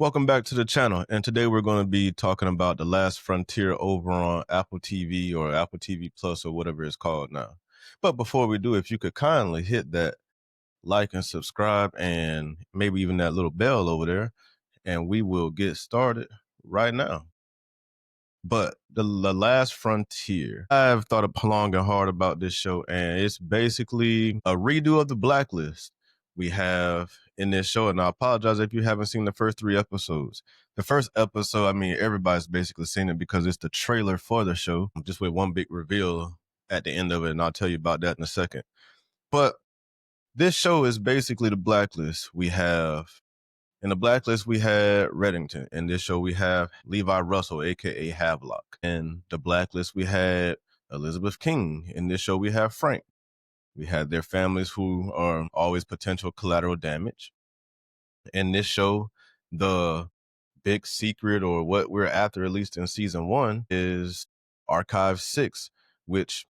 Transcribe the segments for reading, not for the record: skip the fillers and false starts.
Welcome back to the channel, and today we're going to be talking about The Last Frontier over on Apple TV or Apple TV Plus or whatever it's called now. But before we do, if you could kindly hit that like and subscribe and maybe even that little bell over there, and we will get started right now. But the Last Frontier, I've thought long and hard about this show, and it's basically a redo of the Blacklist we have in this show. And I apologize if you haven't seen the first 3 episodes. The first episode, I mean, everybody's basically seen it because it's the trailer for the show, just with one big reveal at the end of it, and I'll tell you about that in a second. But this show is basically the Blacklist. In the Blacklist, we had Reddington. In this show, we have Levi Russell, aka Havelock. In the Blacklist, we had Elizabeth King. In this show, we have Frank. We had their families who are always potential collateral damage. In this show, the big secret, or what we're after, at least in season 1, is Archive 6, which,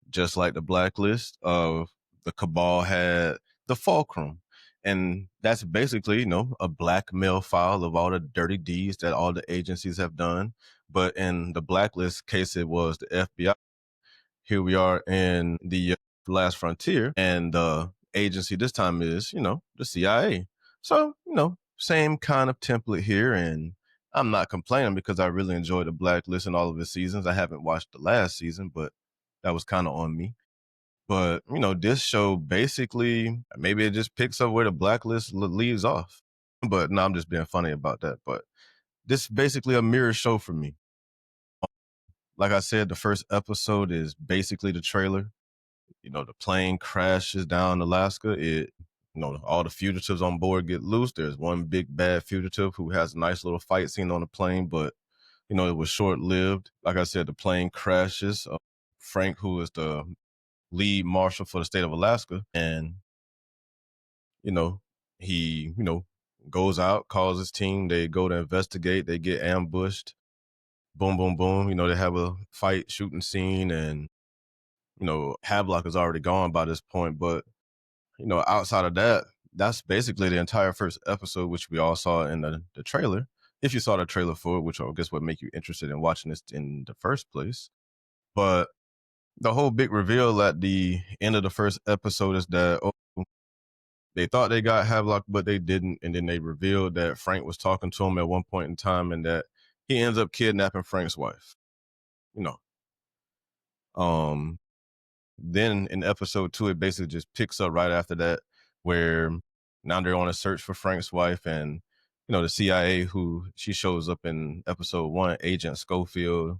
just like the Blacklist, of the Cabal had the Fulcrum. And that's basically, a blackmail file of all the dirty deeds that all the agencies have done. But in the Blacklist case, it was the FBI. Here we are in the Last Frontier, and the agency this time is, the CIA. So, same kind of template here. And I'm not complaining because I really enjoyed the Blacklist and all of its seasons. I haven't watched the last season, but that was kind of on me. But, this show basically, maybe it just picks up where the Blacklist leaves off. But no, I'm just being funny about that. But this is basically a mirror show for me. Like I said, the first episode is basically the trailer. The plane crashes down Alaska. All the fugitives on board get loose. There's one big bad fugitive who has a nice little fight scene on the plane, but, it was short lived. Like I said, the plane crashes. Frank, who is the lead marshal for the state of Alaska, and he goes out, calls his team, they go to investigate, they get ambushed, boom boom boom, they have a fight shooting scene, and Havelock is already gone by this point. But outside of that, that's basically the entire first episode, which we all saw in the trailer. If you saw the trailer for it, which I guess would make you interested in watching this in the first place. But the whole big reveal at the end of the first episode is that they thought they got Havelock, but they didn't. And then they revealed that Frank was talking to him at one point in time, and that he ends up kidnapping Frank's wife. You know. Then in episode 2, it basically just picks up right after that, where now they're on a search for Frank's wife, and the CIA, who she shows up in episode 1, Agent Schofield.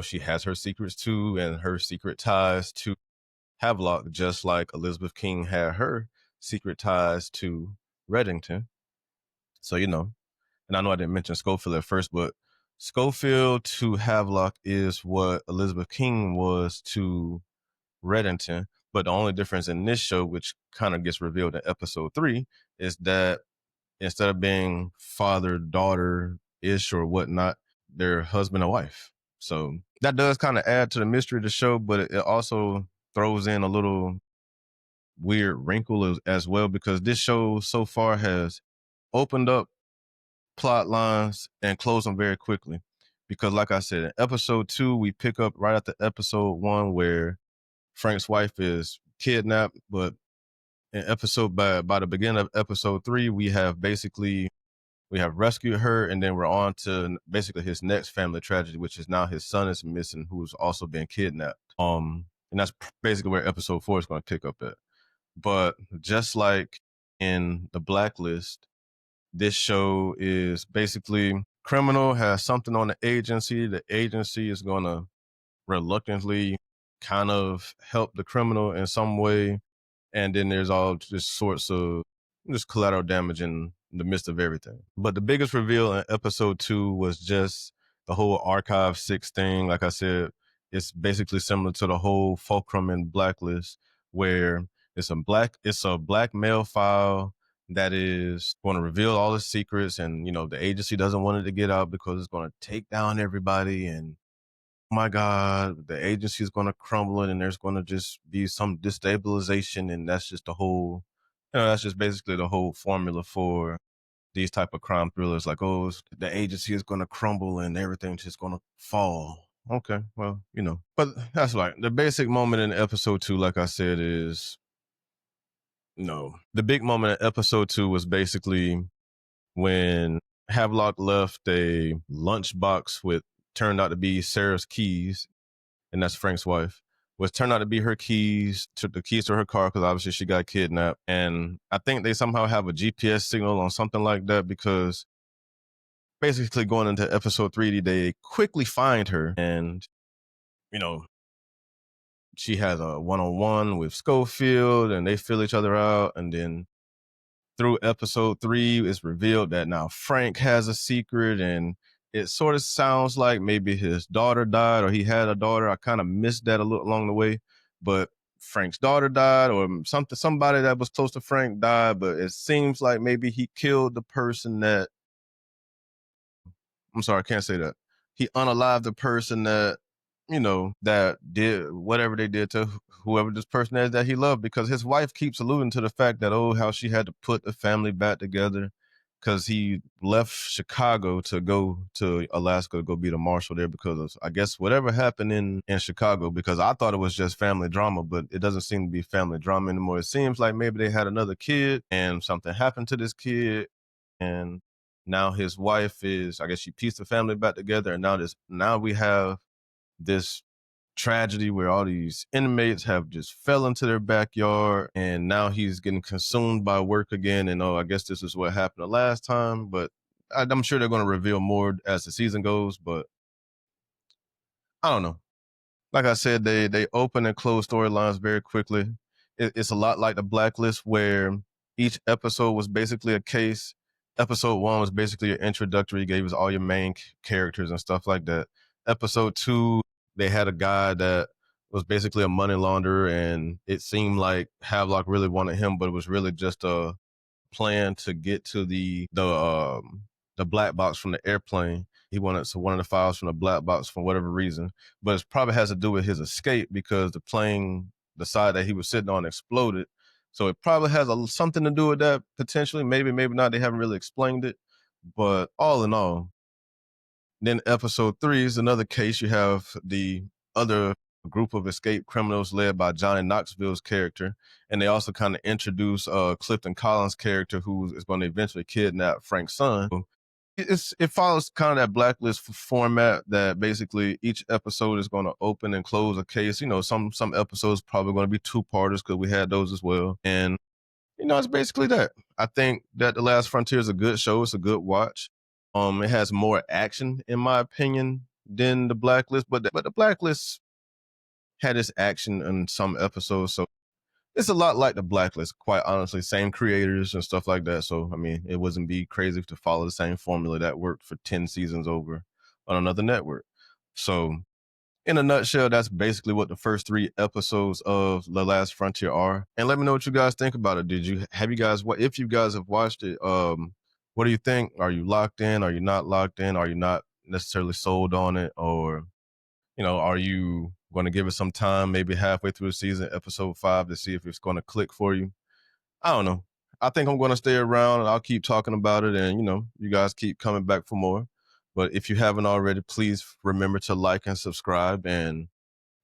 She has her secrets too, and her secret ties to Havelock, just like Elizabeth King had her secret ties to Reddington. So, and I know I didn't mention Schofield at first, but Schofield to Havelock is what Elizabeth King was to Reddington. But the only difference in this show, which kind of gets revealed in episode 3, is that instead of being father-daughter-ish or whatnot, they're husband and wife. So that does kind of add to the mystery of the show, but it also throws in a little weird wrinkle as well, because this show so far has opened up plot lines and closed them very quickly. Because like I said, in episode 2, we pick up right after episode 1 where Frank's wife is kidnapped, but in episode by the beginning of episode 3, we have rescued her, and then we're on to basically his next family tragedy, which is now his son is missing, who's also been kidnapped. And that's basically where episode 4 is going to pick up at. But just like in the Blacklist, this show is basically criminal has something on the agency. The agency is going to reluctantly kind of help the criminal in some way. And then there's all just sorts of just collateral damage in the midst of everything. But the biggest reveal in episode 2 was just the whole Archive 6 thing. Like I said, it's basically similar to the whole Fulcrum and Blacklist, where it's a blackmail file that is going to reveal all the secrets, and the agency doesn't want it to get out because it's going to take down everybody, and oh my God, the agency is going to crumble, and there's going to just be some destabilization. And that's just the whole, that's just basically the whole formula for these type of crime thrillers, like, oh, the agency is going to crumble and everything's just going to fall. Okay, well, but that's like the basic moment in episode 2, like I said, is no. The big moment in episode 2 was basically when Havelock left a lunchbox with turned out to be Sarah's keys, and that's Frank's wife, was turned out to be her keys, took the keys to her car because obviously she got kidnapped. And I think they somehow have a GPS signal on something like that, because basically going into episode 3, they quickly find her, and, she has a one-on-one with Schofield and they fill each other out. And then through episode 3, it's revealed that now Frank has a secret, and it sort of sounds like maybe his daughter died or he had a daughter. I kind of missed that a little along the way, but Frank's daughter died, or somebody that was close to Frank died, but it seems like maybe he killed the person that, I'm sorry, I can't say that. He unalived the person that, that did whatever they did to whoever this person is that he loved, because his wife keeps alluding to the fact that, oh, how she had to put the family back together because he left Chicago to go to Alaska to go be the marshal there because of, I guess, whatever happened in Chicago, because I thought it was just family drama, but it doesn't seem to be family drama anymore. It seems like maybe they had another kid and something happened to this kid, and now his wife is, I guess she pieced the family back together, and now we have this tragedy where all these inmates have just fell into their backyard, and now he's getting consumed by work again. And I guess this is what happened the last time, but I'm sure they're going to reveal more as the season goes. But I don't know. Like I said, they open and close storylines very quickly. It's a lot like the Blacklist, where each episode was basically a case. Episode 1 was basically an introductory, gave us all your main characters and stuff like that. Episode 2, they had a guy that was basically a money launderer, and it seemed like Havelock really wanted him, but it was really just a plan to get to the black box from the airplane. He wanted one of the files from the black box for whatever reason, but it probably has to do with his escape because the plane, the side that he was sitting on, exploded. So it probably has something to do with that potentially. Maybe, maybe not. They haven't really explained it, but all in all, then episode 3 is another case. You have the other group of escaped criminals led by Johnny Knoxville's character. And they also kind of introduce Clifton Collins' character, who is going to eventually kidnap Frank's son. It follows kind of that Blacklist format, that basically each episode is going to open and close a case. Some episodes probably going to be 2-parters because we had those as well. And it's basically that. I think that The Last Frontier is a good show. It's a good watch. It has more action, in my opinion, than The Blacklist, but the Blacklist had its action in some episodes, so it's a lot like The Blacklist, quite honestly. Same creators and stuff like that. So, I mean, it wouldn't be crazy to follow the same formula that worked for 10 seasons over on another network. So, in a nutshell, that's basically what the first 3 episodes of The Last Frontier are. And let me know what you guys think about it. If you guys have watched it, what do you think? Are you locked in? Are you not locked in? Are you not necessarily sold on it? Or, are you going to give it some time, maybe halfway through the season, episode 5, to see if it's going to click for you? I don't know. I think I'm going to stay around and I'll keep talking about it, and, you guys keep coming back for more. But if you haven't already, please remember to like and subscribe and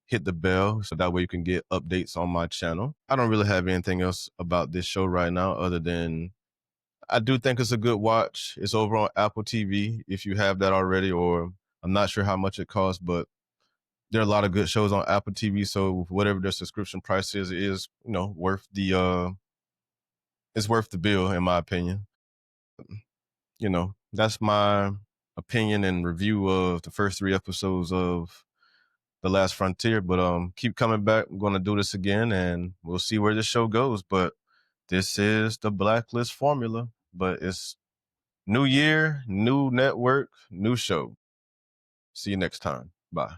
hit the bell so that way you can get updates on my channel. I don't really have anything else about this show right now other than I do think it's a good watch. It's over on Apple TV if you have that already, or I'm not sure how much it costs, but there are a lot of good shows on Apple TV. So whatever their subscription price is, it is, worth it's worth the bill, in my opinion. That's my opinion and review of the first 3 episodes of The Last Frontier. But keep coming back. I'm going to do this again, and we'll see where this show goes. But this is the Blacklist formula. But it's new year, new network, new show. See you next time. Bye.